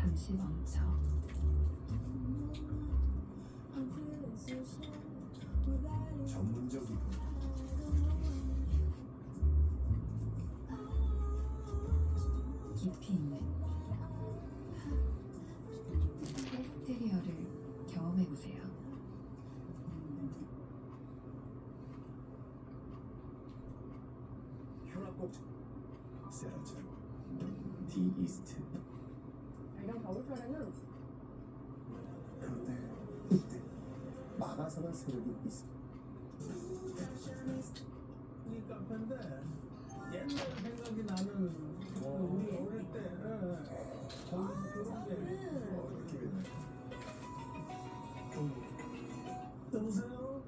잠시 멈춰 전문적이고 깊이 있는 스테리어를 경험해보세요. 혈압꼭 세라즈 디 이스트. 이런 겨울철에는 그런데 이때 막아서는 세력이 있어. 이 카페인데 옛날 생각이 나는 우리 어릴 때 거기서 그런 게 느낌이네. 여보세요?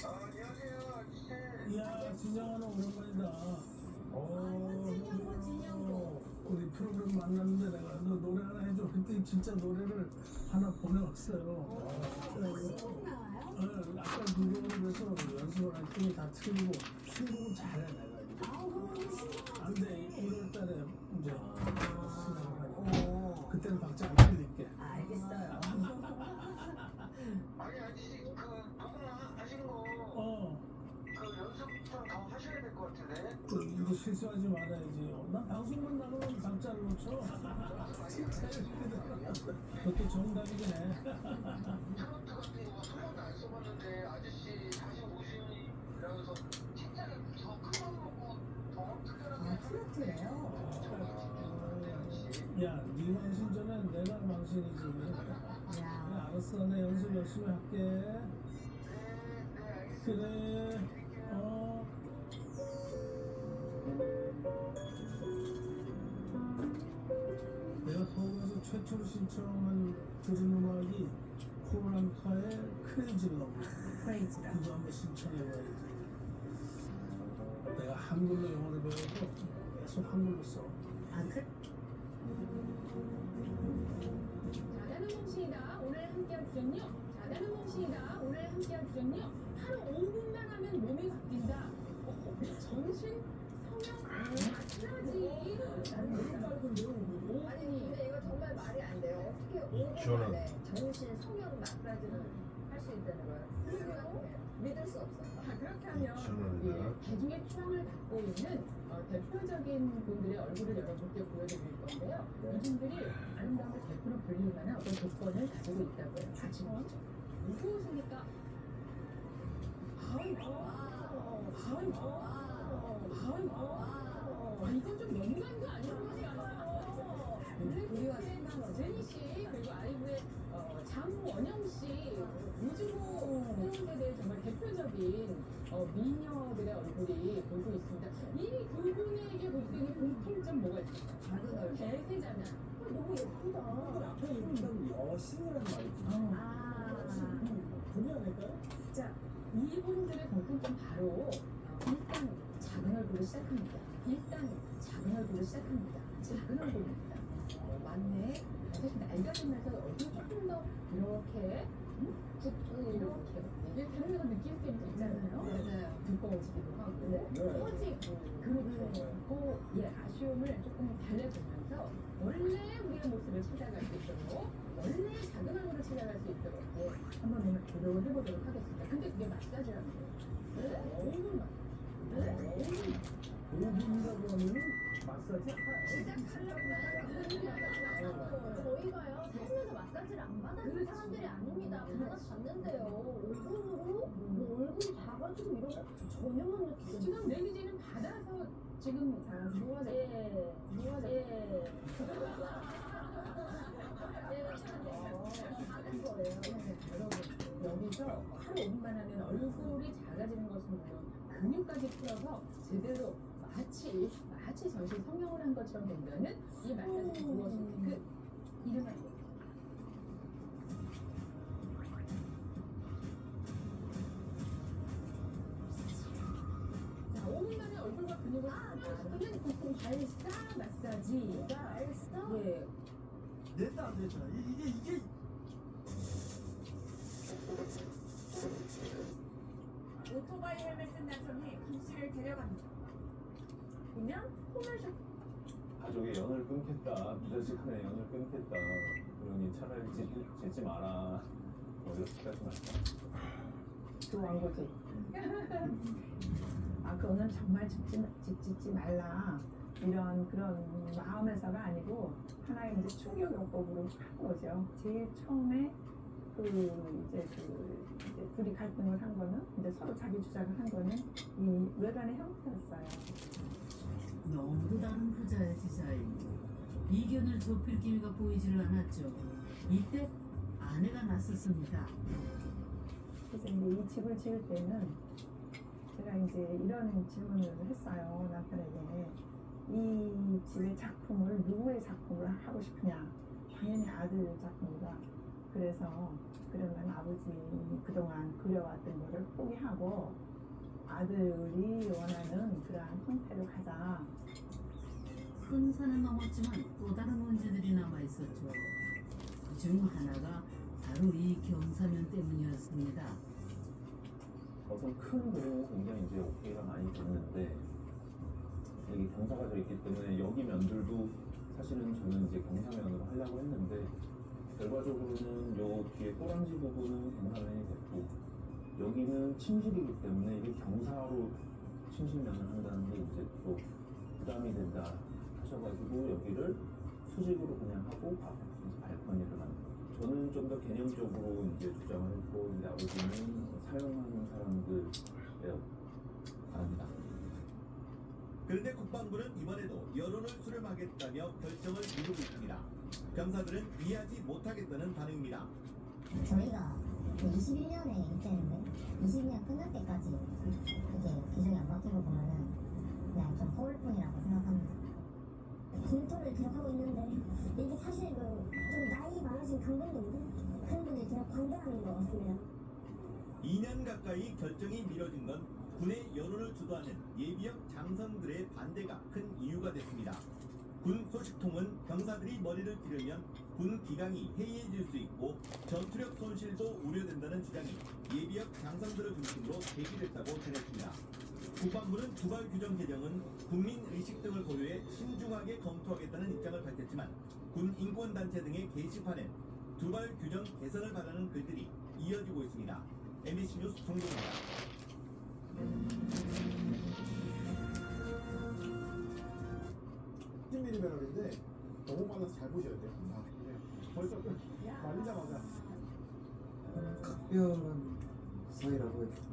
안녕하세요, 아저씨. 이야 진영아는 오랜만이다. 우리 프로그램 만났는데 내가 너 노래 하나 해줘 그랬더니 진짜 노래를 하나 보내왔어요. 아까 그거를 해서 연습을 했더니 다 틀리고 신곡은 잘해 내가 이제. 안돼 1월달에 이제 신청을 하니까 그때는 박자 안 틀릴게. 알겠어요. 아니, 아저씨, 녹음 하신 거, 어. 연습 좀 더 하셔야 될 것 같은데? 이제 실수하지 말아야지. 나 방송만 나가면 박자를 놓쳐. 진짜 그것도 정답이긴 해. 트로트 같은 거 한 번도 안 써봤는데, 아저씨 45시라면서 진짜 더 큰 맘 먹고 더 특별하게 트로트래요? 야, 네 망신 전에 내가 망신이지. 그래, 야, 알았어. 내 연습 열심히 할게. 네, 알겠습니다. 그래. 내가 거기서 최초로 신청한 들은 음악이 코란카의 크레이지 러브. 크레이지라. 그거 한번 신청해봐야지. 내가 한글로 영어를 배워서 계속 한글로 써. 아, 그, 자다는 몽신이다. 오늘 함께할 주전요. 자다는 몽신이다. 오늘 함께할 주전요. 하루 5분만 하면 몸이 바뀐다. 정신, 성형, 마사지. 아니, 근데 이거 정말 말이 안 돼요. 어떻게 5분 만에 정신 성형 마사지를 할 수 있다는 거예요? 믿을 수 없어요. 그렇다면 대중의 추앙을 받고 있는 대표적인 분들의 얼굴을 여러분께 보여드릴 건데요. 이분들이 아름다움을 100% 불릴 만한 어떤 조건을 가지고 있다고 해요. 같이 보죠. 누구십니까? 이건 좀 너무한 거 아니에요? 우리와 제니 씨 그리고 아이브의 장원영 씨 요즘호 세대의 정말 대표적인 미녀들의 얼굴이 보이고 있습니다. 이 두 분에게 볼 수 있는 공통점 뭐가 있을까요? 대세잖아. 너무 예쁘다. 앞에 있던 여신이라는 말이 분이 아닐까요? 자, 이분들의 공통점 바로 일단 작은 얼굴로 시작합니다. 작은 얼굴입니다. 맞네. 사실 나이가 들면서 얼굴이 조금 더 이렇게 붓고 이렇게 이게 다른 데가 느낄 수 있잖아요. 맞아요. 두꺼워지기도 하고 커지고 그렇고 아쉬움을 조금 달래보면서 원래 우리의 모습을 찾아갈 수 있도록 원래 작은 얼굴을 찾아갈 수 있도록 한번 오늘 노력을 해보도록 하겠습니다. 근데 그게 마사지라는 거예요. 5분 마사지. 5분이라고 하면은 마사지 저희가요 살면서 마사지를 안 받아본 사람들이 아닙니다. 받았는데요. 얼굴으로 뭐 얼굴이 작아지고 이런 거 전혀 못 느끼고 지금 레미제는 받아서 지금 하는 거예요. 여러분 여기서 하루 5분만 하면 얼굴이 작아지는 것은 물론 근육까지 풀어서 제대로 마치 전신 성형을 한 것처럼 된다는 이 마사지 무엇인지 그 이름을 알고 자 5분 만에 얼굴과 근육을 풀어주는 보통 발사 마사지 알았어? 예. 냈다 안 됐잖아. 이게 오토바이 헬멧 쓴 남성이 김씨를 데려갑니다. 보면 포멀 가족의 연을 끊겠다. 미자식한의 연을 끊겠다. 그러니 차라리 짓지 마라. 뭐 이렇게까지 말까? 그 왕고지. 아, 그거는 정말 짓지 말라. 이런 그런 마음에서가 아니고 하나의 이제 충격요법으로 한 거죠. 제일 처음에 이제 둘이 갈등을 한 거는 이제 서로 자기 주장을 한 거는 이 외관의 형태였어요. 너무도 다른 부자의 디자인. 이견을 좁힐 기미가 보이지를 않았죠. 이때 아내가 나섰습니다. 그래서 이제 이 집을 지을 때는 제가 이제 이런 질문을 했어요, 남편에게. 이 집의 작품을 누구의 작품을 하고 싶으냐? 당연히 아들 작품이다. 그래서 그러면 아버지 그동안 그려왔던 거를 포기하고 아들이 원하는 그러한 형태로 가자. 큰 산은 넘었지만 또 다른 문제들이 남아 있었죠. 그중 하나가 바로 이 경사면 때문이었습니다. 우선 큰 그림은 굉장히 이제 오케이가 많이 됐는데 여기 경사가 져 있기 때문에 여기 면들도 사실은 저는 이제 경사면으로 하려고 했는데 결과적으로는 요 뒤에 꼬랑지 부분은 경사면이 됐고 여기는 침실이기 때문에 이게 경사로 침실면을 한다는 게 이제 또 부담이 된다 하셔가지고 여기를 수직으로 그냥 하고 이제 발코니를 만들고 저는 좀 더 개념적으로 이제 주장을 했고 이제 아버지는 사용하는 사람들에 바랍니다. 그런데 국방부는 이번에도 여론을 수렴하겠다며 결정을 미루고 있습니다. 병사들은 이해하지 못하겠다는 반응입니다. 저희가 21년에 입대했는데 22년 끝날 때까지 이렇게 규정이 안 바뀐 거 보면은 그냥 좀 허울뿐이라고 생각합니다. 공터를 기록하고 있는데 이게 사실 좀 나이 많으신 강병님들 그런 분들이 그냥 관대하는 것 같습니다. 2년 가까이 결정이 미뤄진 건 군의 여론을 주도하는 예비역 장성들의 반대가 큰 이유가 됐습니다. 군 소식통은 병사들이 머리를 기르면 군 기강이 해이해질 수 있고 전투력 손실도 우려된다는 주장이 예비역 장성들을 중심으로 제기됐다고 전했습니다. 국방부는 두발 규정 개정은 국민 의식 등을 고려해 신중하게 검토하겠다는 입장을 밝혔지만 군 인권단체 등의 게시판엔 두발 규정 개선을 바라는 글들이 이어지고 있습니다. MBC 뉴스 정동입니다. 미리미리인데 너무 많아서 잘 보셔야 돼요. 벌써 말리자마자 각별한 사이라고 해도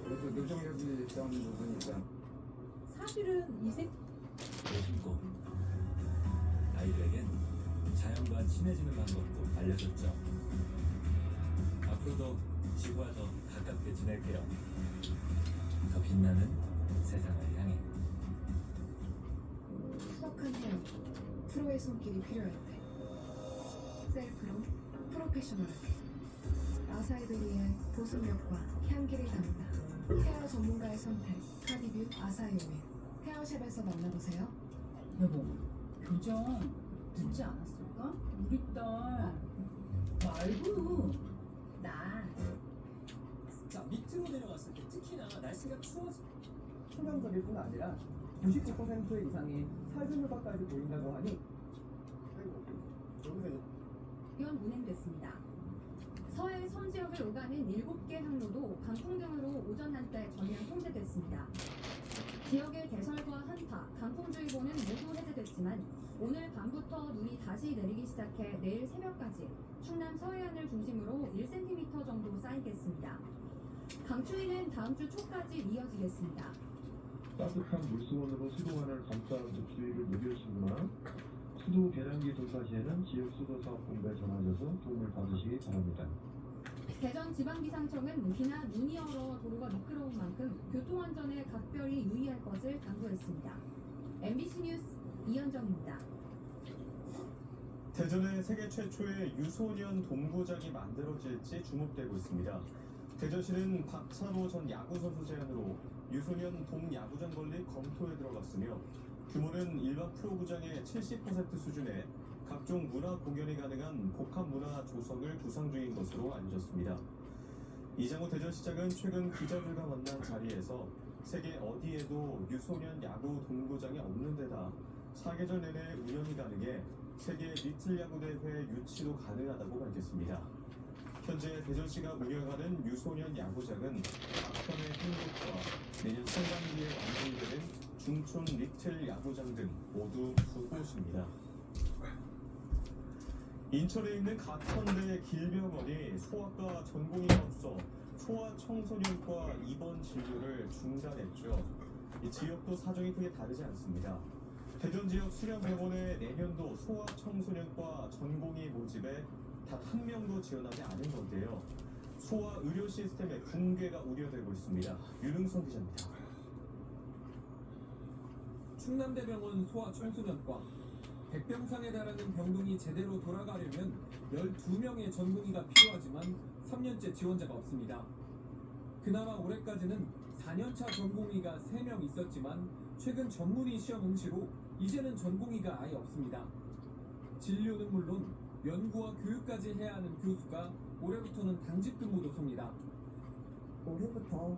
그래서 노정력이 있다는 부분이니까 사실은 이색 신고 아이들에겐 자연과 친해지는 방법도 알려줬죠. 앞으로도 지구와 더 가깝게 지낼게요. 더 빛나는 세상을 향해. 투석한 헤어, 프로의 손길이 필요할 때 셀프로 프로페셔널하게 아사이베리의 보습력과 향기를 담다 헤어 전문가의 선택 카디뷰 아사히 오일 헤어샵에서 만나보세요. 여보, 교정 늦지 않았을까? 우리 딸 말고 나 자, 밑으로 내려갔을 때 특히나 날씨가 추워져. 투명적일 아니라 99% 이상이 살균 효과까지 보인다고 하니 연 운행됐습니다. 서해 선지역을 오가는 7개 항로도 강풍 등으로 오전 한때 전면 통제됐습니다. 지역의 대설과 한파, 강풍주의보는 모두 해제됐지만 오늘 밤부터 눈이 다시 내리기 시작해 내일 새벽까지 충남 서해안을 중심으로 1cm 정도 쌓이겠습니다. 강추위는 다음 주 초까지 이어지겠습니다. 따뜻한 물수건으로 수도관을 감싸는 주의를 누리시거나 수도 계량기 조사 시에는 지역 수도사업본부에 전화하셔서 도움을 받으시기 바랍니다. 대전지방기상청은 비나 눈이 얼어 도로가 미끄러운 만큼 교통안전에 각별히 유의할 것을 당부했습니다. MBC 뉴스 이현정입니다. 대전에 세계 최초의 유소년 돔구장이 만들어질지 주목되고 있습니다. 대전시는 박찬호 전 야구선수 제안으로 유소년 돔 야구장 건립 검토에 들어갔으며 규모는 일반 프로구장의 70% 수준의 각종 문화 공연이 가능한 복합 문화 조성을 구상 중인 것으로 알려졌습니다. 이장호 대전시장은 최근 기자들과 만난 자리에서 세계 어디에도 유소년 야구 동구장이 없는 데다 사계절 내내 운영이 가능해 세계 리틀 야구 대회 유치도 가능하다고 밝혔습니다. 현재 대전시가 운영하는 유소년 야구장은 박현의 행복과 내년 상반기에 완성이 되는 중촌 리틀 야구장 등 모두 2곳입니다. 인천에 있는 가천대 길병원이 소아과 전공의가 없어 소아청소년과 입원 진료를 중단했죠. 이 지역도 사정이 크게 다르지 않습니다. 대전 지역 수련병원의 내년도 소아청소년과 전공의 모집에 단 한 명도 지원하지 않은 건데요. 소아 의료 시스템의 붕괴가 우려되고 있습니다. 윤흥선 기자입니다. 충남대병원 소아청소년과 100병상에 달하는 병동이 제대로 돌아가려면 12명의 전공의가 필요하지만 3년째 지원자가 없습니다. 그나마 올해까지는 4년차 전공의가 3명 있었지만 최근 전문의 시험 응시로 이제는 전공의가 아예 없습니다. 진료는 물론 연구와 교육까지 해야 하는 교수가 올해부터는 당직 근무도 섭니다. 올해부터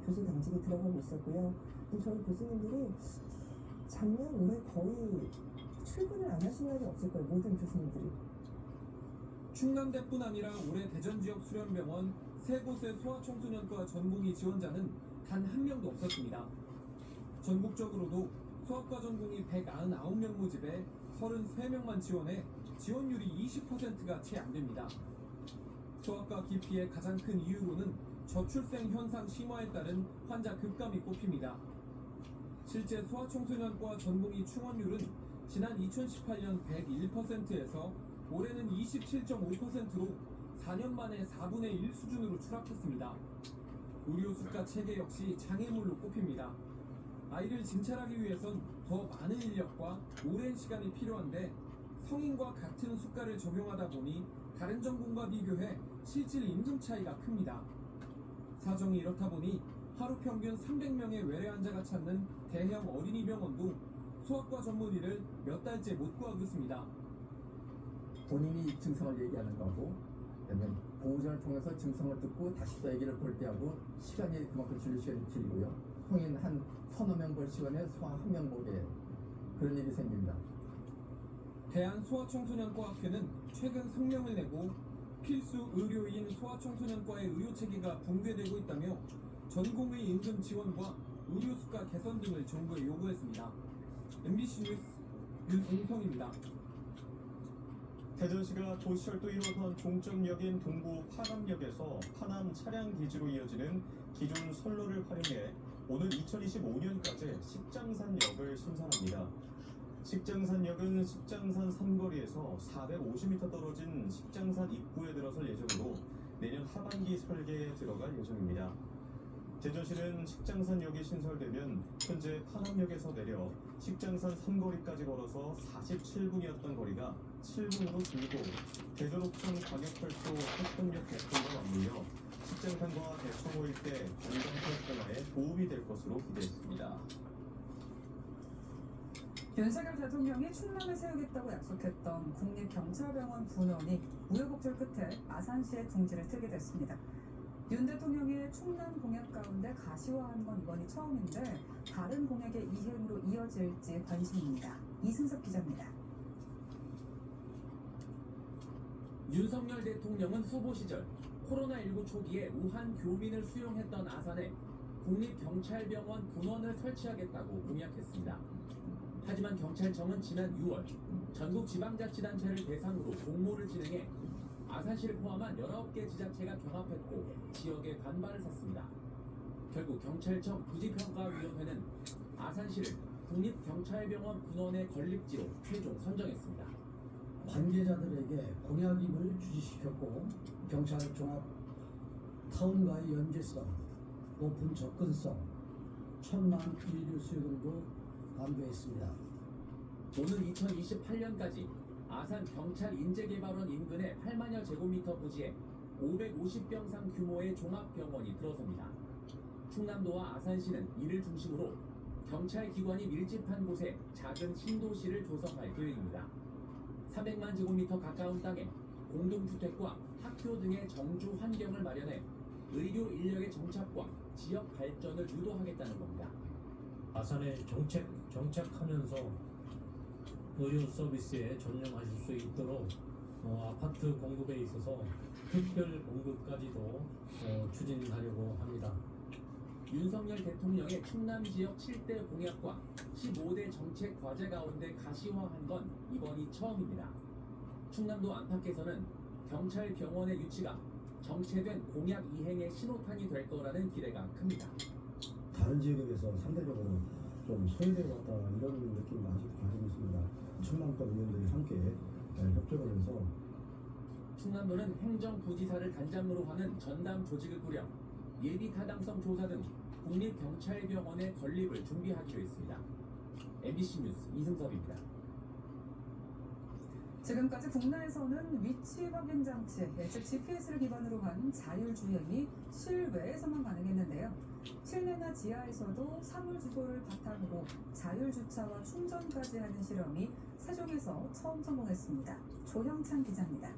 교수 당직이 들어가고 있었고요. 저희 교수님들이 작년, 올해 거의 출근을 안 하신 날이 없을 거예요. 모든 교수님들이. 충남대뿐 아니라 올해 대전 지역 수련병원 3곳의 소아청소년과 전공의 지원자는 단 한 명도 없었습니다. 전국적으로도 소아과 전공의 199명 모집에 33명만 지원해 지원율이 20%가 채 안 됩니다. 소아과 기피의 가장 큰 이유로는 저출생 현상 심화에 따른 환자 급감이 꼽힙니다. 실제 소아청소년과 전공의 충원율은 지난 2018년 101%에서 올해는 27.5%로 4년 만에 4분의 1 수준으로 추락했습니다. 의료 수가 체계 역시 장애물로 꼽힙니다. 아이를 진찰하기 위해선 더 많은 인력과 오랜 시간이 필요한데 성인과 같은 수가를 적용하다 보니 다른 전공과 비교해 실질 임금 차이가 큽니다. 사정이 이렇다 보니 하루 평균 300명의 외래 환자가 찾는 대형 어린이병원도 소아과 전문의를 몇 달째 못 구하고 있습니다. 본인이 증상을 얘기하는 거고, 그다음에 보호자를 통해서 증상을 듣고 다시 또 아기를 볼 때 하고 시간이 그만큼 진료 시간이 길고요. 성인 한 서너 명 볼 시간에 소아 한 명 보게 그런 일이 생깁니다. 대한소아청소년과학회는 최근 성명을 내고 필수 의료인 소아청소년과의 의료 체계가 붕괴되고 있다며 전공의 임금 지원과 의료 수가 개선 등을 정부에 요구했습니다. MBC 뉴스 윤웅성입니다. 대전시가 도시철도 1호선 종점역인 동구 파남역에서 파남 차량 기지로 이어지는 기존 선로를 활용해 오늘 2025년까지 식장산역을 신설합니다. 식장산역은 식장산 삼거리에서 450m 떨어진 식장산 입구에 들어설 예정으로 내년 하반기 설계에 들어갈 예정입니다. 대전시는 식장산역이 신설되면 현재 파남역에서 내려 식장산 삼거리까지 걸어서 47분이었던 거리가 7분으로 줄고 대전옥천 광역철도 태권역 개통과 맞물려 식장산과 대청호 일대 관광 활성화에 도움이 될 것으로 기대했습니다. 윤석열 대통령이 충남에 세우겠다고 약속했던 국립경찰병원 분원이 우여곡절 끝에 아산시에 둥지를 트게 됐습니다. 윤 대통령의 충남 공약 가운데 가시화한 건 이번이 처음인데 다른 공약의 이행으로 이어질지 관심입니다. 이승석 기자입니다. 윤석열 대통령은 후보 시절 코로나19 초기에 우한 교민을 수용했던 아산에 국립경찰병원 분원을 설치하겠다고 공약했습니다. 하지만 경찰청은 지난 6월 전국 지방자치단체를 대상으로 공모를 진행해 아산시를 포함한 19개 지자체가 경합했고 지역의 반발을 샀습니다. 결국 경찰청 부지평가위원회는 아산시를 국립경찰병원 분원의 건립지로 최종 선정했습니다. 관계자들에게 공약임을 주지시켰고 경찰 종합 타운과의 연계성, 높은 접근성, 천만 인류 수요 등도 강조했습니다. 오는 2028년까지 아산 경찰 인재개발원 인근의 8만여 제곱미터 부지에 550병상 규모의 종합병원이 들어섭니다. 충남도와 아산시는 이를 중심으로 경찰 기관이 밀집한 곳에 작은 신도시를 조성할 계획입니다. 300만 제곱미터 가까운 땅에 공동주택과 학교 등의 정주 환경을 마련해 의료 인력의 정착과 지역 발전을 유도하겠다는 겁니다. 아산에 정착하면서 의료 서비스에 전념하실 수 있도록 아파트 공급에 있어서 특별 공급까지도 추진하려고 합니다. 윤석열 대통령의 충남 지역 7대 공약과 15대 정책 과제 가운데 가시화한 건 이번이 처음입니다. 충남도 안팎에서는 경찰 병원의 유치가 정체된 공약 이행의 신호탄이 될 거라는 기대가 큽니다. 다른 지역에 비해서 상대적으로 좀 소외되어 왔다 이런 느낌을 아직도 가지고 있습니다. 충남권 의원들이 함께 협조를 해서 충남도는 행정부지사를 단장으로 하는 전담 조직을 꾸려 예비 타당성 조사 등 국립경찰병원의 건립을 준비하기로 했습니다. MBC 뉴스 이승섭입니다. 지금까지 국내에서는 위치 확인 장치, 즉 GPS를 기반으로 한 자율주행이 실외에서만 가능했는데요. 실내나 지하에서도 사물 주소를 바탕으로 자율주차와 충전까지 하는 실험이 세종에서 처음 성공했습니다. 조형찬 기자입니다.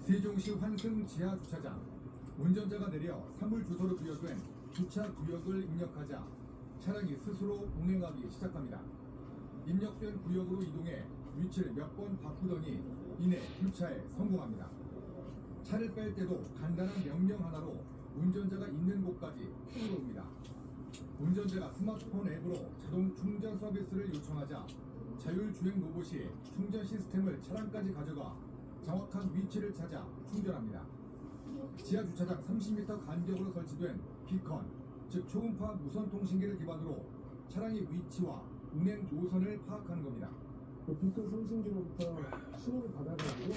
세종시 환승 지하주차장. 운전자가 내려 사물 주소로 부여된 주차 구역을 입력하자 차량이 스스로 운행하기 시작합니다. 입력된 구역으로 이동해 위치를 몇 번 바꾸더니 이내 주차에 성공합니다. 차를 뺄 때도 간단한 명령 하나로 운전자가 있는 곳까지 끌어옵니다. 운전자가 스마트폰 앱으로 자동 충전 서비스를 요청하자 자율주행 로봇이 충전 시스템을 차량까지 가져가 정확한 위치를 찾아 충전합니다. 지하 주차장 30m 간격으로 설치된 비컨, 즉 초음파 무선 통신기를 기반으로 차량의 위치와 운행 노선을 파악하는 겁니다. 비컨 송신기로부터 신호를 받아가지고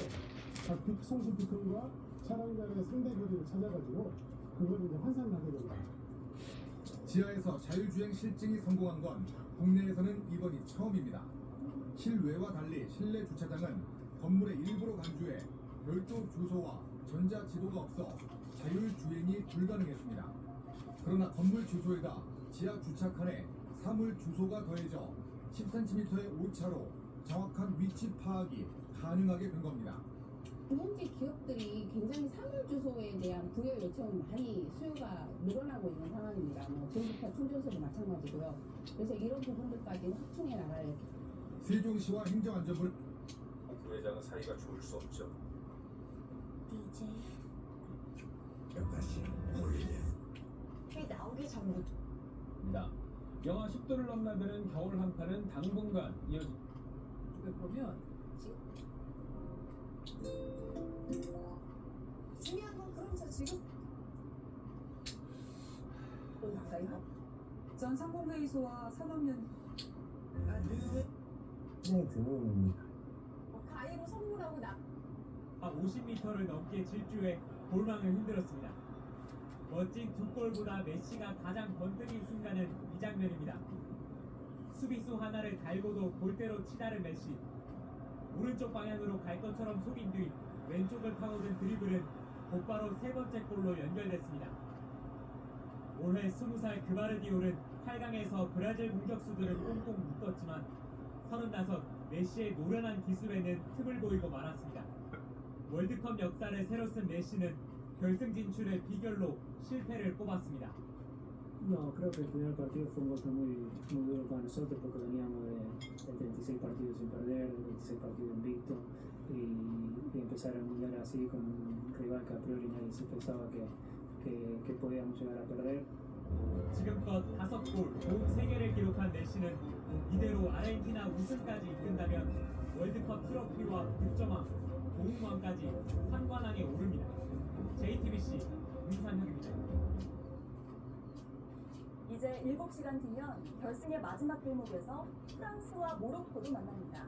각 송신 비컨과 차량 간의 상대 거리를 찾아가지고 그걸 이제 환산을 하게 됩니다. 지하에서 자율주행 실증이 성공한 건 국내에서는 이번이 처음입니다. 실외와 달리 실내 주차장은 건물의 일부로 간주해 별도 주소와 전자지도가 없어 자율주행이 불가능했습니다. 그러나 건물 주소에다 지하 주차칸에 사물 주소가 더해져 10cm의 오차로 정확한 위치 파악이 가능하게 된 겁니다. 현재 기업들이 굉장히 사물 주소에 대한 부여 요청 많이 수요가 늘어나고 있는 상황입니다. 전기차 충전소도 마찬가지고요. 그래서 이런 부분들까지 확충해 나갈. 세종시와 행정안전부는 부회장은 사이가 좋을 수 없죠. DJ 여기까지 몰리네. 회 나오기 전부터. 영하 10도를 넘나드는 겨울 한파는 당분간 이어집니다. 보면 중요한 건 그럼 저 지금 가까이요? 전 상공회의소와 산업연 시장이 드문 가위로 선물하고 나 50m를 넘게 질주해 골망을 흔들었습니다. 멋진 두 골보다 메시가 가장 번뜩인 순간은 이 장면입니다. 수비수 하나를 달고도 골대로 치다른 메시. 오른쪽 방향으로 갈 것처럼 속인 뒤 왼쪽을 파고든 드리블은 곧바로 세 번째 골로 연결됐습니다. 올해 20살 그바르디올은 8강에서 브라질 공격수들을 꽁꽁 묶었지만 35 메시의 노련한 기술에는 틈을 보이고 말았습니다. 월드컵 역사를 새로 쓴 메시는 결승 진출의 비결로 실패를 꼽았습니다. No, creo que el primer partido fue un golpe muy duro para nosotros porque veníamos de 36 partidos sin perder, de 26 partidos invictos y empezar el mundial así con un rival que a priori nadie se pensaba que podíamos llegar a perder. 지금껏 5골, 도움 3개를 기록한 메시는 이대로 아르헨티나 우승까지 이끈다면 월드컵 트로피와 득점왕, 도움왕까지 상관왕에 오릅니다. JTBC 윤산혁입니다. 이제 7시간 뒤면 결승의 마지막 길목에서 프랑스와 모로코도 만납니다.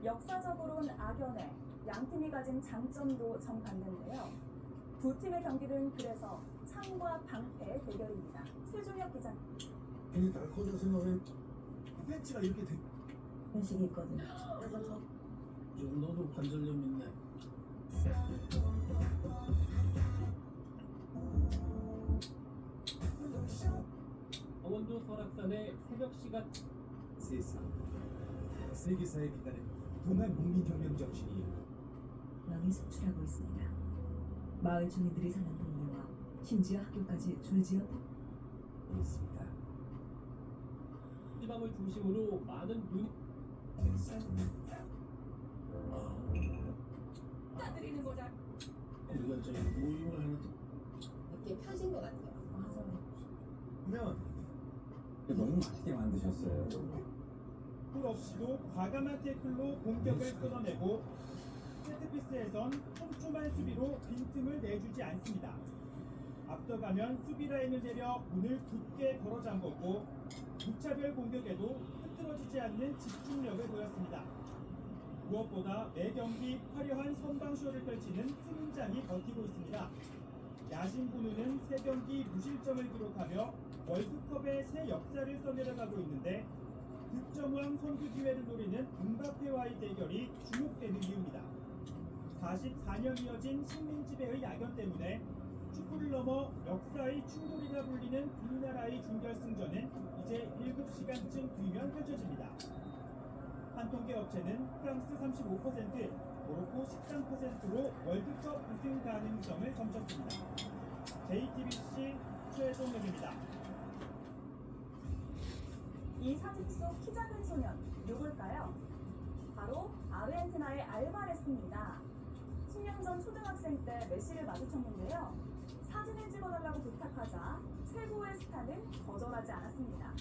역사적으로는 악연해 양팀이 가진 장점도 정반대인데요. 두 팀의 경기는 그래서 창과 방패의 대결입니다. 최종혁 기자. 괜히 날커져 생각해. 벤치가 이렇게 돼. 음식이 있거든. 이 정도도 관절염 있네. 원조 설악산의 새벽 시간 세상 세계사에 빛나는 동안 국민혁명 정신이 명이 속출하고 있습니다. 마을 주민들이 사는 동네와 심지어 학교까지 줄지어 있습니다. 이 밤을 중심으로 많은 눈이 축하드리는 거잖아. 우리가 저희 모임을 하는데 이렇게 펴진 것 같아요. 그러면 너무 맛있게 만드셨어요. 골 없이도 과감한 태클로 공격을 끊어내고 세트피스에선 촘촘한 수비로 빈틈을 내주지 않습니다. 앞서가면 수비 라인을 내려 문을 굳게 걸어 잠궜고 무차별 공격에도 흐트러지지 않는 집중력을 보였습니다. 무엇보다 매 경기 화려한 선방쇼를 펼치는 승장이 버티고 있습니다. 야신분우는 3경기 무실점을 기록하며 월드컵의 새 역사를 써내려가고 있는데 득점왕 선두 기회를 노리는 음바페와의 대결이 주목되는 이유입니다. 44년 이어진 식민 지배의 야견 때문에 축구를 넘어 역사의 충돌이라 불리는 두 나라의 준결승전은 이제 7시간쯤 뒤면 펼쳐집니다. 한 통계 업체는 프랑스 35%, 모로코 13%로 월드컵 우승 가능성을 점쳤습니다. JTBC 최종현입니다. 이 사진 속 키 작은 소년 누굴까요? 바로 아르헨티나의 알바레스입니다. 10년 전 초등학생 때 메시를 마주쳤는데요. 사진을 찍어달라고 부탁하자 최고의 스타는 거절하지 않았습니다.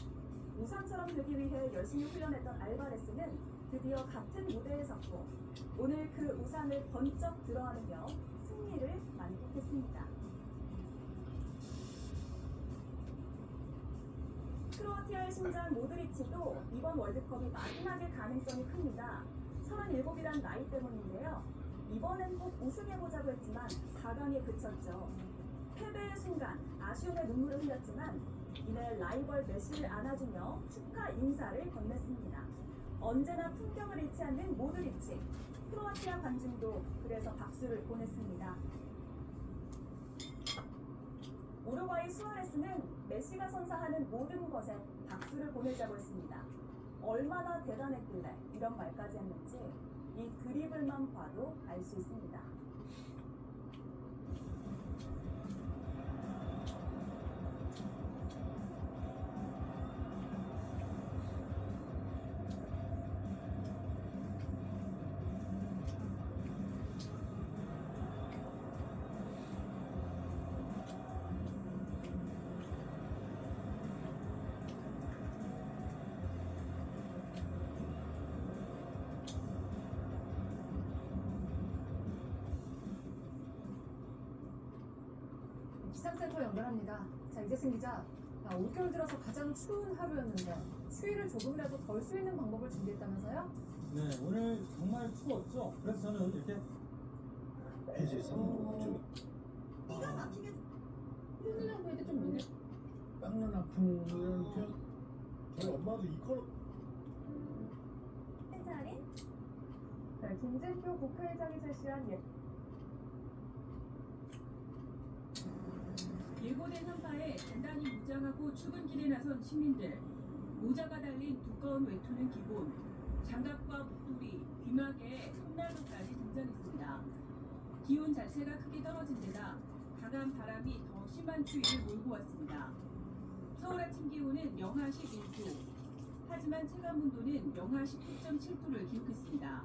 우상처럼 되기 위해 열심히 훈련했던 알바레스는 드디어 같은 무대에 섰고 오늘 그 우상을 번쩍 들어안으며 승리를 만끽했습니다. 크로아티아의 신장 모드리치도 이번 월드컵이 마지막일 가능성이 큽니다. 37이란 나이 때문인데요. 이번엔 꼭 우승해보자고 했지만 4강에 그쳤죠. 패배의 순간 아쉬움의 눈물을 흘렸지만 이내 라이벌 메시를 안아주며 축하 인사를 건넸습니다. 언제나 풍경을 잃지 않는 모드리치. 크로아티아 관중도 그래서 박수를 보냈습니다. 우루과이 수아레스는 메시가 선사하는 모든 것에 박수를 보내자고 했습니다. 얼마나 대단했길래 이런 말까지 했는지 이 드리블만 봐도 알 수 있습니다. 기상센터 연결합니다. 자, 이재승 기자. 올겨울 들어서 가장 추운 하루였는데 추위를 조금이라도 덜 수 있는 방법을 준비했다면서요? 네, 오늘 정말 추웠죠. 그래서 저는 이렇게 해제선 기가 막히게 훈훈하고 해도 좀 눈에 깎는 아픔이라는 표현 저희 엄마도 이 컬러 펜타린? 네, 김진표 국회의장이 제시한 예고된 한파에 단단히 무장하고 출근길에 나선 시민들. 모자가 달린 두꺼운 외투는 기본, 장갑과 목도리, 귀마개에 손난로까지 등장했습니다. 기온 자체가 크게 떨어진 데다 강한 바람이 더 심한 추위를 몰고 왔습니다. 서울 아침 기온은 영하 11도, 하지만 체감온도는 영하 19.7도를 기록했습니다.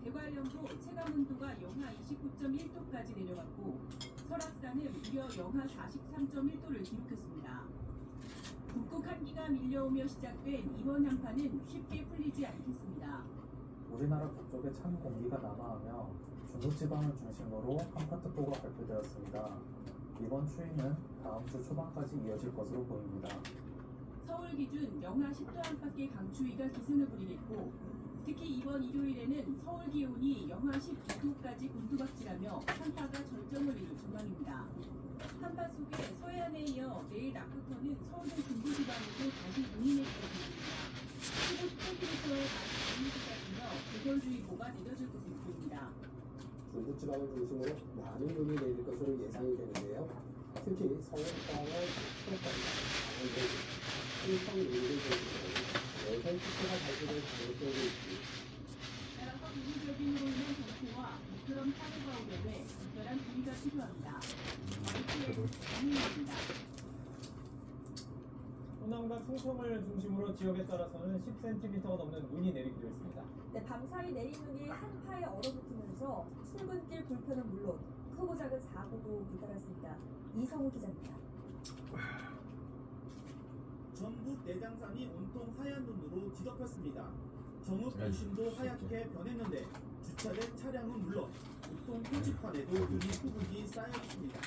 대관령도 체감온도가 영하 29.1도까지 내려갔고 설악산은 무려 영하 43.1도를 기록했습니다. 북극 한기가 밀려오며 시작된 이번 한파는 쉽게 풀리지 않겠습니다. 우리나라 북쪽에 찬 공기가 남하하며 중부지방을 중심으로 한파특보가 발표되었습니다. 이번 추위는 다음 주 초반까지 이어질 것으로 보입니다. 서울 기준 영하 10도 안팎의 강추위가 기승을 부리겠고 특히 이번 일요일에는 서울 기온이 영하 12도까지 곤두박질하며 한파가 절정을 이룰 전망입니다. 한파 속에 서해안에 이어 내일 낮부터는 서울 등 중부지방에도 다시 눈이 내릴 것입니다. 15km의 많은 눈이 쏟아지며 계절주의보가 내려질 것으로 보입니다. 중부지방을 중심으로 많은 눈이 내릴 것으로 예상이 되는데요. 특히 서울, 포항을 수도권과 강원도, 충청, 인도 등에서는 예상 축소가 발생될 가능성이 있습니다. 따라서 부분적인 으로 인한 경포와 감사와 미끄럼 사고가 우려돼 특별한 주의가 필요합니다. YTN 호남과 충청을 중심으로 지역에 따라서는 10cm가 넘는 눈이 내리기도 했습니다. 네, 밤사이 내린 눈이 한파에 얼어붙으면서 출근길 불편은 물론 크고 작은 사고도 잇따랐습니다. 이성우 기자입니다. 전북 내장산이 온통 하얀 눈으로 뒤덮였습니다. 정읍 도심도 하얗게 변했는데 주차된 차량은 물론 보통 표지판에도 눈이 후북이 쌓여 있습니다.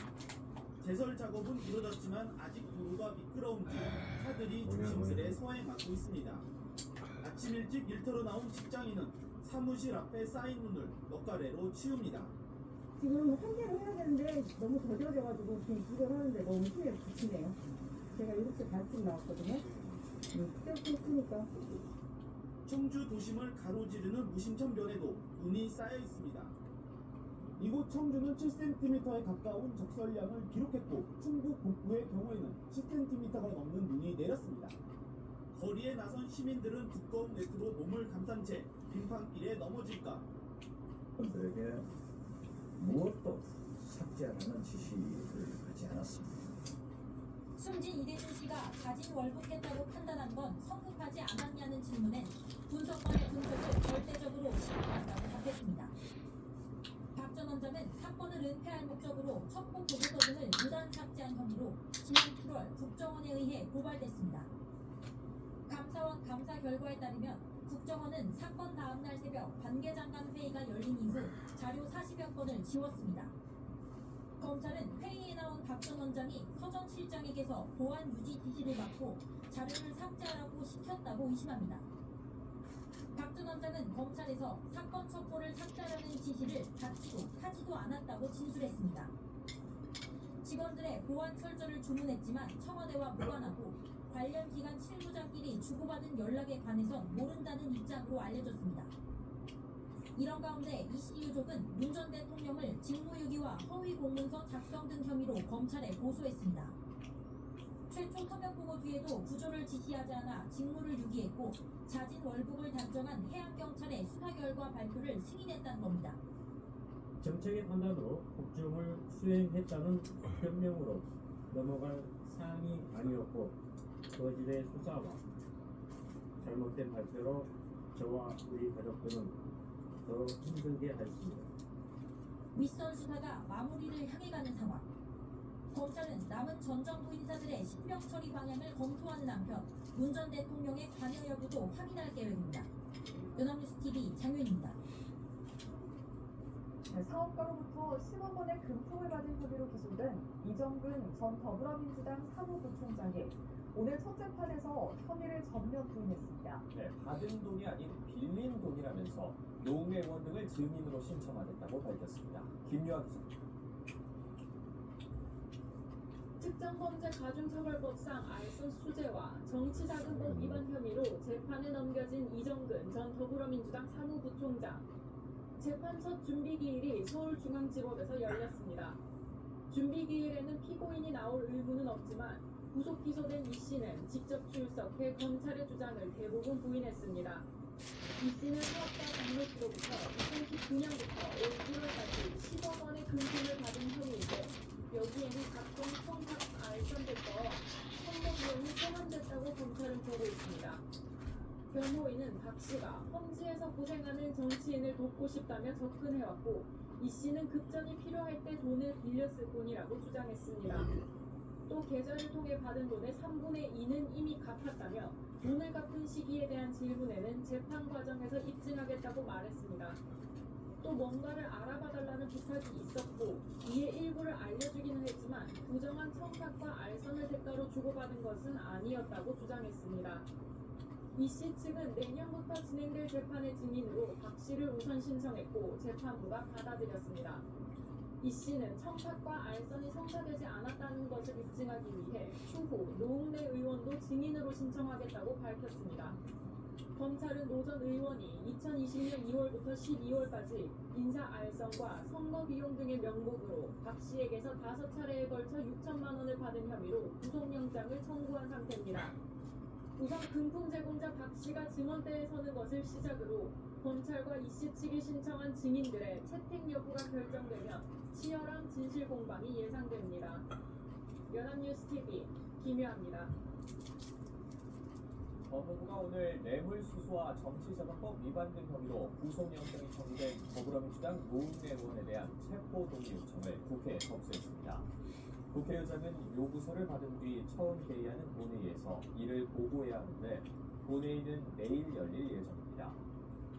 제설 작업은 이루어졌지만 아직 도로가 미끄러운지 차들이 조심스레 서행하고 있습니다. 아침 일찍 일터로 나온 직장인은 사무실 앞에 쌓인 눈을 넉가래로 치웁니다. 지금 환기를 해야 되는데 너무 더뎌져가지고 지금 이걸 하는데 너무 힘이 붙이네요. 제가 7시 반쯤 나왔거든요. 떼고 있으니까. 청주 도심을 가로지르는 무심천변에도 눈이 쌓여 있습니다. 이곳 청주는 7cm에 가까운 적설량을 기록했고 충북 북부의 경우에는 10cm가 넘는 눈이 내렸습니다. 거리에 나선 시민들은 두꺼운 네트로 몸을 감싼 채 빙판길에 넘어질까 분들에게 무엇도 삭제하라는 지시를 하지 않았습니다. 숨진 이대준 씨가 자진 월북했다고 판단한 건 성급하지 않았냐는 질문엔 분석관의 분석을 절대적으로 신뢰한다고 답했습니다. 박 전 원장은 사건을 은폐할 목적으로 첩보 보고서 등을 무단 삭제한 혐의로 지난 7월 국정원에 의해 고발됐습니다. 감사원 감사 결과에 따르면 국정원은 사건 다음날 새벽 관계장관 회의가 열린 이후 자료 40여 건을 지웠습니다. 검찰은 회의에 나온 박 전 원장이 서전 실장에게서 보안 유지 지시를 받고 자료를 삭제하라고 시켰다고 의심합니다. 박 전 원장은 검찰에서 사건 첩보를 삭제하라는 지시를 받지도 하지도 않았다고 진술했습니다. 직원들의 보안 철저를 주문했지만 청와대와 무관하고 관련 기관 실무자끼리 주고받은 연락에 관해선 모른다는 입장으로 알려졌습니다. 이런 가운데 이씨 유족은 윤 전 대통령을 직무유기와 허위 공문서 작성 등 혐의로 검찰에 고소했습니다. 최초 서면 보고 뒤에도 구조를 지시하지 않아 직무를 유기했고 자진 월북을 단정한 해양경찰의 수사 결과 발표를 승인했다는 겁니다. 정책의 판단으로 국정을 수행했다는 변명으로 넘어갈 사항이 아니었고 거짓의 수사와 잘못된 발표로 저와 우리 가족들은 더 힘들게 했습니다. 윗선 수사가 마무리를 향해 가는 상황. 검찰은 남은 전 정부 인사들의 신병 처리 방향을 검토하는 한편 윤 전 대통령의 관여 여부도 확인할 계획입니다. 연합뉴스 TV 장윤입니다. 사업가로부터 10억 원의 금품을 받은 혐의로 기소된 이정근 전 더불어민주당 사무부총장이 오늘 첫 재판에서 혐의를 전면 부인했습니다. 네, 받은 돈이 아닌 빌린 돈이라면서 노웅래 의원 등을 증인으로 신청하겠다고 밝혔습니다. 김유아 기자. 특정범죄가중처벌법상 알선 수재와 정치자금법 위반 혐의로 재판에 넘겨진 이정근 전 더불어민주당 사무부총장. 재판 첫 준비기일이 서울중앙지법에서 열렸습니다. 준비기일에는 피고인이 나올 의무는 없지만 구속 기소된 이 씨는 직접 출석해 검찰의 주장을 대부분 부인했습니다. 이 씨는 사업가 장로씨로부터 2019년부터 올 1월까지 10억 원의 금품을 받은 혐의인데 여기에는 각종 청탁 알선됐고 선거 비용이 포함됐다고 검찰은 보고 있습니다. 변호인은 박 씨가 험지에서 고생하는 정치인을 돕고 싶다며 접근해왔고 이 씨는 급전이 필요할 때 돈을 빌렸을 뿐이라고 주장했습니다. 또 계좌를 통해 받은 돈의 3분의 2는 이미 갚았다며 돈을 갚은 시기에 대한 질문에는 재판 과정에서 입증하겠다고 말했습니다. 또 뭔가를 알아봐달라는 부탁이 있었고 이에 일부를 알려주기는 했지만 부정한 청탁과 알선을 대가로 주고받은 것은 아니었다고 주장했습니다. 이 씨 측은 내년부터 진행될 재판의 증인으로 박 씨를 우선 신청했고 재판부가 받아들였습니다. 이 씨는 청탁과 알선이 성사되지 않았다는 것을 입증하기 위해 추후 노웅래 의원도 증인으로 신청하겠다고 밝혔습니다. 검찰은 노 전 의원이 2020년 2월부터 12월까지 인사 알선과 선거 비용 등의 명목으로 박 씨에게서 5차례에 걸쳐 6천만 원을 받은 혐의로 구속영장을 청구한 상태입니다. 우선 금품 제공자 박 씨가 증언대에 서는 것을 시작으로 검찰과 이 씨 측이 신청한 증인들의 채택 여부가 결정되면 치열한 진실 공방이 예상됩니다. 연합뉴스 TV 김유아입니다. 법무부가 오늘 뇌물수수와 정치자금법 위반 등 혐의로 구속영장이 청구된 더불어민주당 노웅래 의원에 대한 체포동의 요청을 국회에 접수했습니다. 국회의장은 요구서를 받은 뒤 처음 회의하는 본회의에서 이를 보고해야 하는데 본회의는 내일 열릴 예정입니다.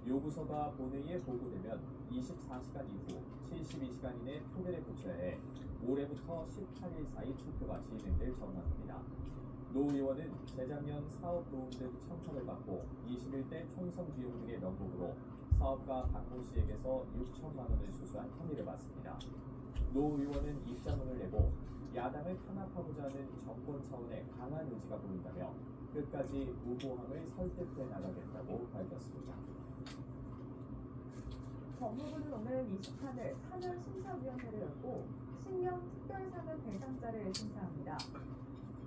요구서가 본회의에 보고되면 24시간 이후 72시간 이내 표결에 붙여야 해 올해부터 18일 사이 투표가 진행될 전망입니다. 노 의원은 재작년 사업 도움 등 청탁을 받고 21대 총선 비용 등의 명목으로 사업가 박모 씨에게서 6천만 원을 수수한 혐의를 받습니다. 노 의원은 입장문을 내고 야당을 탄압하고자 하는 정권 차원의 강한 의지가 보인다며 끝까지 무고함을 설득해 나가겠다고 밝혔습니다. 법무부는 오늘 23일 사면 심사위원회를 열고 신명 특별사면 대상자를 심사합니다.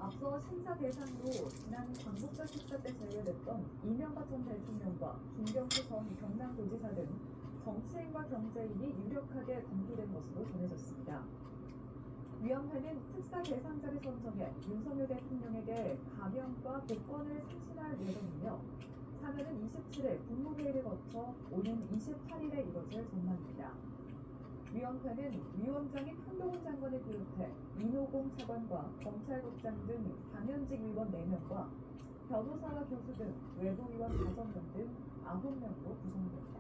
앞서 심사 대상으로 지난 광복절 식사 때 제외됐던 이명박 전 대통령과 김경수 전 경남도지사 등 정치인과 경제인이 유력하게 검토된 것으로 전해졌습니다. 위원회는 특사 대상자를 선정해 윤석열 대통령에게 감형과 복권을 상신할 예정이며 사면은 27일 국무회의를 거쳐 오는 28일에 이뤄질 전망입니다. 위원회는 위원장인 한동훈 장관을 비롯해 민호공 차관과 검찰국장 등 당연직 위원 4명과 변호사와 교수 등 외부 위원 5명 등 9명으로 구성됩니다.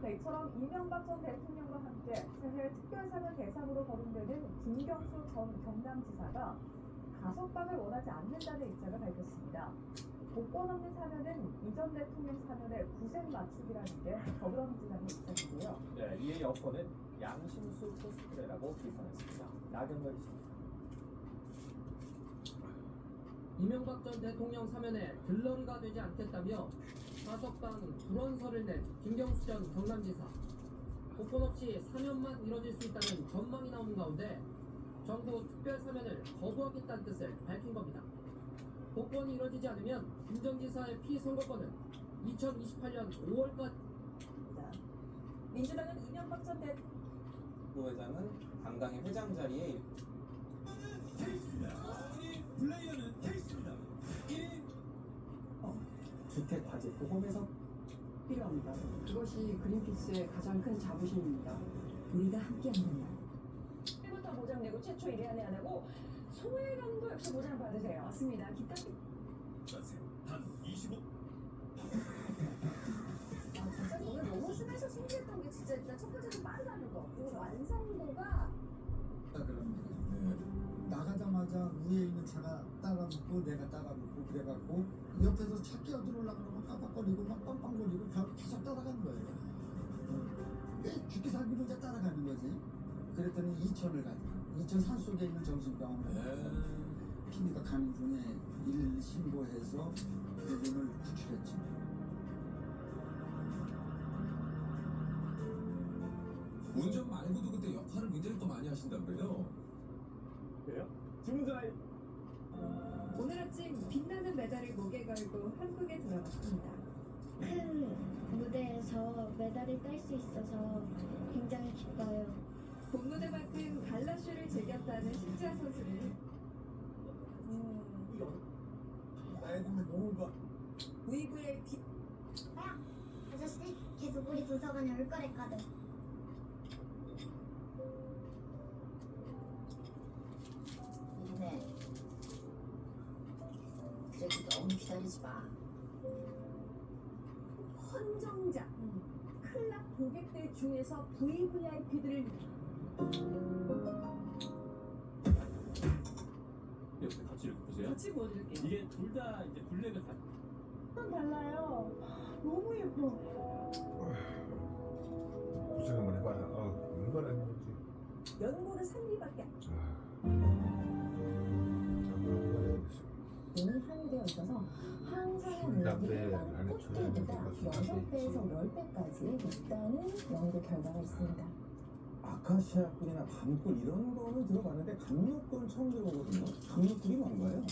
이처럼 이명박 전 대통령과 함께 새해 특별사면 대상으로 거론되는 김경수 전 경남지사가 가석방을 원하지 않는다는 입장을 밝혔습니다. 복권 없는 사면은 이전 대통령 사면의 구색 맞추기라는 게 더불어민주당의 입장이고요. 네, 이에 여권은 양심수 코스프레라고 비판했습니다. 나경원 씨입니다. 이명박 전 대통령 사면에 들러리가 되지 않겠다며 가석방 불원서를 낸 김경수 전 경남지사. 복권 없이 사면만 이뤄질 수 있다는 전망이 나오는 가운데 정부 특별 사면을 거부하겠다는 뜻을 밝힌 겁니다. 복권이 이뤄지지 않으면 김 전 지사의 피선거권은 2028년 5월까지. 민주당은 이명박 전 대통령 부회장은 당당히 회장 자리에 플레이어는 케이스입니다. 1인 주택 과제 보험에서 필요합니다. 그것이 그린피스의 가장 큰 자부심입니다. 우리가 함께한다면 1부터 보장 내고 최초 1회 안에 안 하고 소외감도 역시 보장 받으세요. 맞습니다. 기타 자세 단 25. 진짜 저는 너무 스매셔 신기했던 게 진짜 일단 첫 번째는 빠르다는 거. 그리고 완성도가 나가자마자 위에 있는 차가 따라붙고 내가 따라붙고 그래갖고 옆에서 차 끼어들어오려고 그러면 깜빡거리고 막 빵빵거리고 계속 따라가는 거예요. 왜 죽기 살기 혼자 따라가는 거지? 그랬더니 이천을 가니까 이천 산속에 있는 정신병원을 PD가 가는 중에 112 신고해서 그분을 구출했지. 운전 말고도 그때 역할을 굉장히 또 많이 하신다고요? 그래요? 주문전화에 오늘 아침 빛나는 메달을 목에 걸고 한국에 돌아왔습니다. 큰 무대에서 메달을 딸 수 있어서 굉장히 기뻐요. 본무대만큼 갈라쇼를 즐겼다는 신지아 선수는 나의 눈을 너무 봐. VV의 빛 아저씨 계속 우리 도서관에 올 거랬거든. 이리네. 그래도 너무 기다리지 마. 헌정자 클럽 고객들 중에서 VVIP들을 옆에 같이 이렇게 보세요. 같이 보여드릴게요. 이게 둘 다 이제 블랙을 다. 달라요. 너무 예뻐. 고생 한번 해봐라. 얼마나 힘들지. 연고는 3일밖에 눈이 함유되어 있어서 항상 담배 안에 꽃들보다 6배에서 10배까지 있다는 연구 결과가 있습니다. 아카시아 꿀이나 밤꿀 이런 거는 들어봤는데 감로꿀은 처음 들어보거든요. 감로꿀이 뭔가요?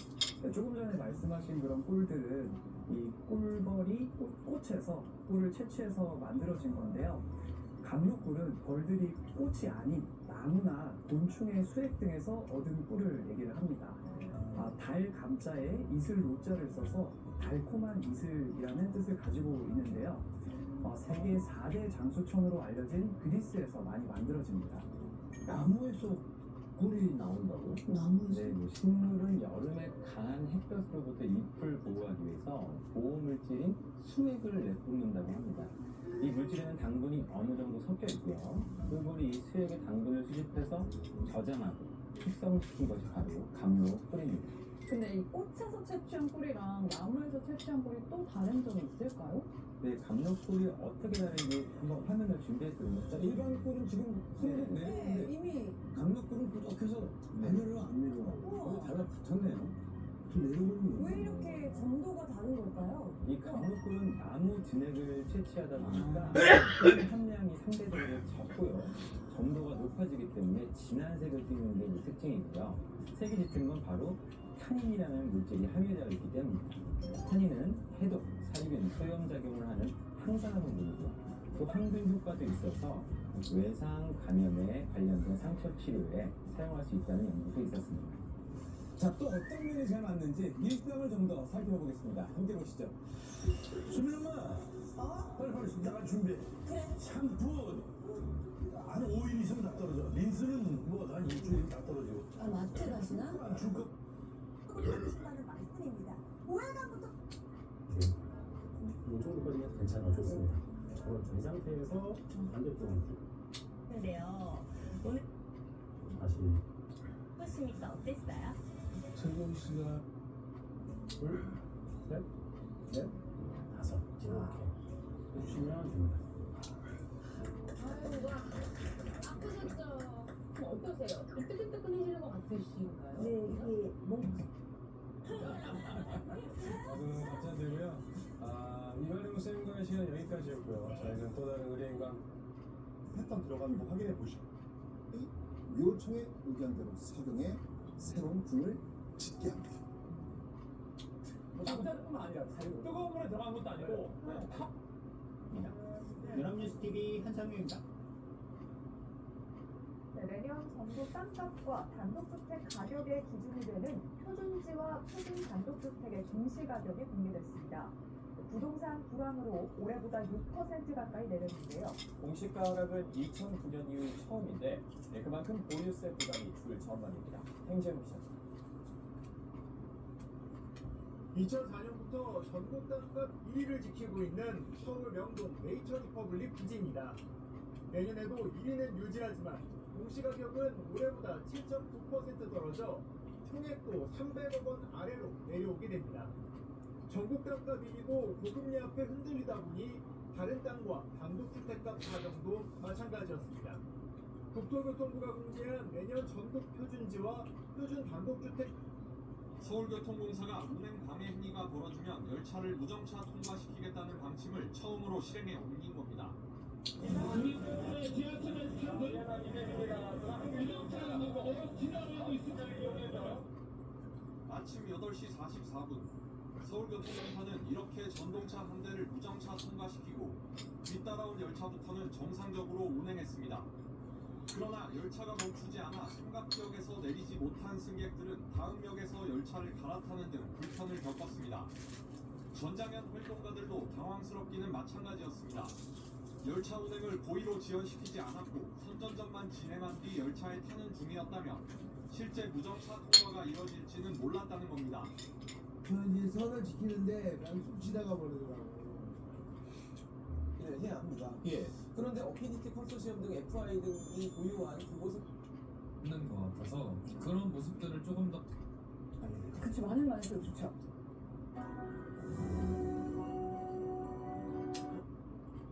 조금 전에 말씀하신 그런 꿀들은 이 꿀벌이 꽃에서 꿀을 채취해서 만들어진 건데요. 강록꿀은 벌들이 꽃이 아닌 나무나 곤충의 수액 등에서 얻은 꿀을 얘기를 합니다. 달 감자에 이슬 노자를 써서 달콤한 이슬이라는 뜻을 가지고 있는데요. 세계 4대 장수천으로 알려진 그리스에서 많이 만들어집니다. 나무에서 꿀이 나온다고요? 네, 뭐 식물은 여름에 강한 햇볕으로부터 잎을 보호하기 위해서 보호물질인 수액을 내뿜는다고 합니다. 이 물질에는 당분이 어느 정도 섞여 있고요. 꿀벌이 이 수액의 당분을 수집해서 저장하고 숙성시킨 것이 바로 강록꿀입니다. 근데 이 꽃에서 채취한 꿀이랑 나무에서 채취한 꿀이 또 다른 점이 있을까요? 네, 강록꿀이 어떻게 다른지 한번 화면을 준비해드립니다. 일반 꿀은 지금 네, 이미 강력꿀은 부족해서 안 내려와 안 내려와. 우와. 달라붙었네요. 좀 내려오는 왜 이렇게 정도가 다른 걸까요? 이 강록꿀은 나무 진액을 채취하다 보니까 함량이 상대적으로 적고요. 점도가 높아지기 때문에 진한 색을 띠는 게 이 특징이고요. 색이 짙은 건 바로 타닌이라는 물질이 함유되어 있기 때문입니다. 타닌은 해독, 살균, 소염작용을 하는 항산화 성분이고요. 또 항균 효과도 있어서 외상 감염에 관련된 상처 치료에 사용할 수 있다는 연구도 있었습니다. 자, 또 어떤 면이 잘 맞는지 일상을 좀 더 살펴보겠습니다. 함께 보시죠. 수민엄마, 빨리 나가 준비해. 그래. 샴푸 한 5일 있으면 다 떨어져. 린스는 뭐 한 일주일 다 떨어지고. 마트 가시나? 줄까? 하신다는 말씀입니다. 오해감부터 이 정도까지는 괜찮아 좋습니다. 이 상태에서 반대쪽으로 근데요. 오늘 다시 보시니까 어땠어요? 최경 씨가 둘, 셋, 넷, 다섯 이렇게 해주시면 됩니다. 아이고, 아프셨죠? 어떠세요? 뜨끈뜨끈해지는 것 같으신가요? 네, 이게 같이 안 되고요. 이관영 쌤과의 시간 여기까지였고요. 저희는 또 다른 의뢰인과 패턴 들어가는 거 확인해 보시고 묘총의 의견대로 서경에 새로운 궁을 짓게 합니다. 남자뿐만 아니라 뜨거운 물에 들어간 것도 아니고 연합뉴스TV 한상규입니다. 네, 매년 전국 땅값과 단독주택 가격의 기준이 되는 표준지와 표준 단독주택의 공시가격이 공개됐습니다. 부동산 불황으로 올해보다 6% 가까이 내렸는데요. 공시가 하락은 2009년 이후 처음인데 그만큼 보유세 부담이 줄 전망입니다. 행재무 기자입니다. 2004년부터 전국 땅값 1위를 지키고 있는 서울 명동 네이처 리퍼블릭 부지입니다. 내년에도 1위는 유지하지만 공시가격은 올해보다 7.9% 떨어져 총액도 300억 원 아래로 내려오게 됩니다. 전국 땅값 1위고 고금리 앞에 흔들리다 보니 다른 땅과 단독주택값 사정도 마찬가지였습니다. 국토교통부가 공개한 내년 전국 표준지와 표준 단독주택 서울교통공사가 운행 방해 행위가 벌어지면 열차를 무정차 통과시키겠다는 방침을 처음으로 실행에 옮긴 겁니다. 아침 8시 44분 서울교통공사는 이렇게 전동차 한 대를 무정차 통과시키고 뒤따라온 열차부터는 정상적으로 운행했습니다. 그러나 열차가 멈추지 않아 삼각역에서 내리지 못한 승객들은 다음 역에서 열차를 갈아타는 등 불편을 겪었습니다. 전장현 활동가들도 당황스럽기는 마찬가지였습니다. 열차 운행을 고의로 지연시키지 않았고 선전전만 진행한 뒤 열차에 타는 중이었다며 실제 무정차 통과가 이뤄질지는 몰랐다는 겁니다. 저는 이제 선을 지키는데 그냥 쑥 지나가 버리더라고. 네, 해야 합니다. 예. 그런데 어피니티 컨소시엄 등 FI 등이 보유한 그 모습 있는 것 같아서 그런 모습들을 조금 더 그치, 많은 말씀 좋죠.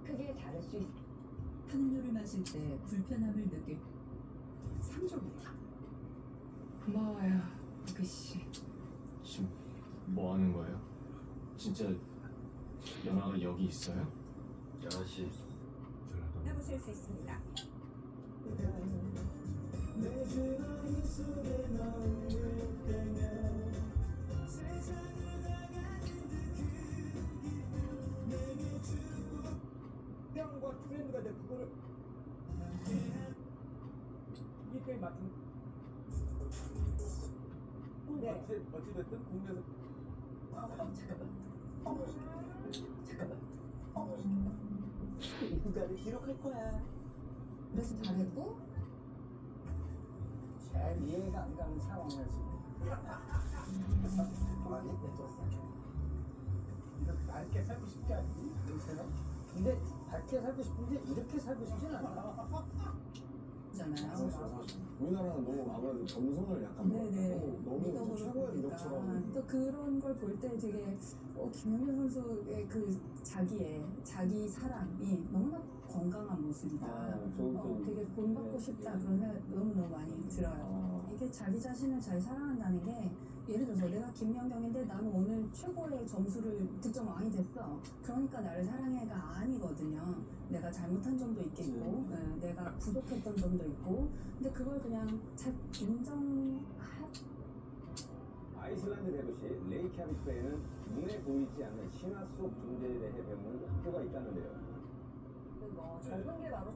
크게 다를 수 있어. 탄음료를 마실 때 불편함을 느낄 3조입니다. 고마워요, 아그씨. 지금 뭐 하는 거예요? 진짜 연아가 여기 있어요? 아가씨 해보실 수 있습니다. 1대1 맞춤. 네. 어찌됐든 국내에서 이거를 기록할 거야. 그래서 잘했고 잘 이해가 안 가는 상황이었지. 많이 뺏었어. 이렇게 밝게 살고 싶지 않니? 요새는? 근데 밝게 살고 싶은데 이렇게 살고 싶진 않아. 잖아요. 우리나라는 너무 아무래도 겸손을 약간 너무 리더로 최고의 보니까 미덕처럼 또 그런 걸 볼 때 되게 김연경 선수의 그 자기 사랑이 너무나 건강한 모습이다. 되게 본받고 싶다 그런 생각 너무 많이 들어요. 이게 자기 자신을 잘 사랑한다는 게 예를 들어서 내가 김연경인데 나는 오늘 최고의 점수를 득점 왕이 됐어. 그러니까 나를 사랑해가 아니거든요. 내가 잘못한 점도 있겠고, 내가 부족했던 점도 있고, 근데 그걸 그냥 잘 아이슬란드 대도시 레이캬비크에는 눈에 보이지 않는 신화 속 존재에 대해 배우는 학교가 있다는데요. 적은 게 바로